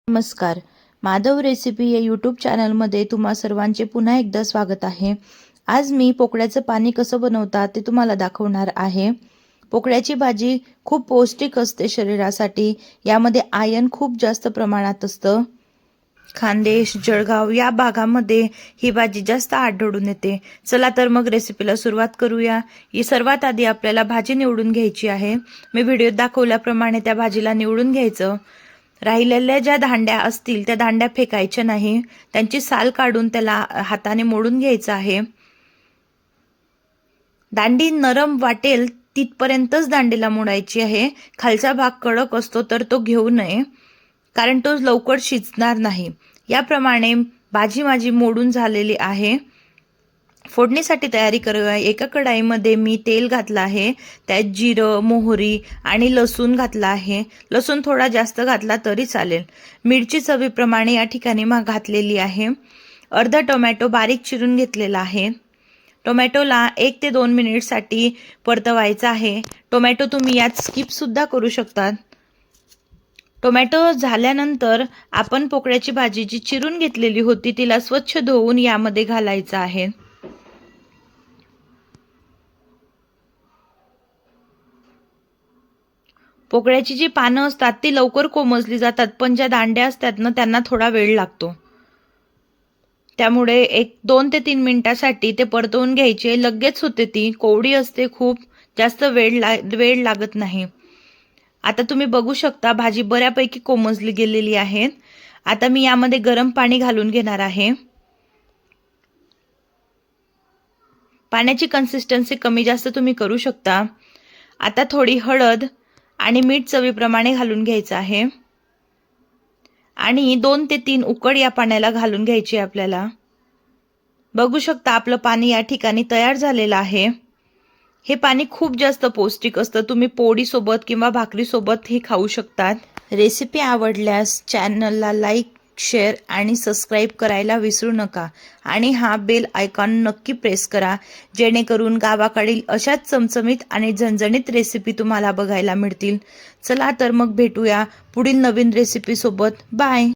नमस्कार. माधव रेसिपी या यूट्यूब चॅनलमध्ये तुम्हा सर्वांचे पुन्हा एकदा स्वागत आहे. आज मी पोकळ्याचं पाणी कसं बनवतात ते तुम्हाला दाखवणार आहे. पोकळ्याची भाजी खूप पौष्टिक असते शरीरासाठी. यामध्ये आयर्न खूप जास्त प्रमाणात असतं. खानदेश, जळगाव या भागामध्ये ही भाजी जास्त आढळून येते. चला तर मग रेसिपीला सुरुवात करूया. सर्वात आधी आपल्याला भाजी निवडून घ्यायची आहे. मी व्हिडिओत दाखवल्याप्रमाणे त्या भाजीला निवडून घ्यायचं. राहिलेल्या ज्या दांड्या असतील त्या दांड्या फेकायच्या नाही, त्यांची साल काढून त्याला हाताने मोडून घ्यायचं आहे. दांडी नरम वाटेल तिथपर्यंतच दांडीला मोडायची आहे. खालचा भाग कडक असतो तर तो घेऊ नये, कारण तो लवकर शिजणार नाही. याप्रमाणे भाजी माझी मोडून झालेली आहे. फोडणीसाठी तयारी करूया. एका कढाईमध्ये मी तेल घातलं आहे. त्यात जिरं, मोहरी आणि लसूण घातला आहे. लसूण थोडा जास्त घातला तरी चालेल. मिरची चवीप्रमाणे या ठिकाणी घातलेली आहे. अर्धा टोमॅटो बारीक चिरून घेतलेला आहे. टोमॅटोला 1 ते 2 मिनिटसाठी परतवायचा आहे. टोमॅटो तुम्ही यात स्किप सुद्धा करू शकतात. टोमॅटो झाल्यानंतर आपण पोकळ्याची भाजी जी चिरून घेतलेली होती तिला स्वच्छ धुवून यामध्ये घालायचं आहे. पोकळ्याची जी पानं असतात ती लवकर कोमजली जातात, पण ज्या दांड्या असतात ना त्यांना थोडा वेळ लागतो. त्यामुळे 2 ते 3 मिनिटासाठी ते परतवून घ्यायचे. लगेच होते, ती कोवडी असते, खूप जास्त वेळ लागत नाही. आता तुम्ही बघू शकता भाजी बऱ्यापैकी कोमजली गेलेली आहे. आता मी यामध्ये गरम पाणी घालून घेणार आहे. पाण्याची कन्सिस्टन्सी कमी जास्त तुम्ही करू शकता. आता थोडी हळद आणि मीठ चवीप्रमाणे घालून घ्यायचं आहे आणि 2 ते 3 उकड या पाण्याला घालून घ्यायची आपल्याला. बघू शकता आपलं पाणी या ठिकाणी तयार झालेलं आहे. हे पाणी खूप जास्त पौष्टिक असतं. तुम्ही पोळी सोबत किंवा भाकरी सोबत हे खाऊ शकतात. रेसिपी आवडल्यास चॅनलला लाईक, शेअर आणि सबस्क्राईब करायला विसरू नका आणि हा बेल आयकॉन नक्की प्रेस करा, जेणेकरून गावाकडील अशाच चमचमीत आणि झणझणीत रेसिपी तुम्हाला बघायला मिळतील. चला तर मग भेटूया पुढील नवीन रेसिपी सोबत. बाय.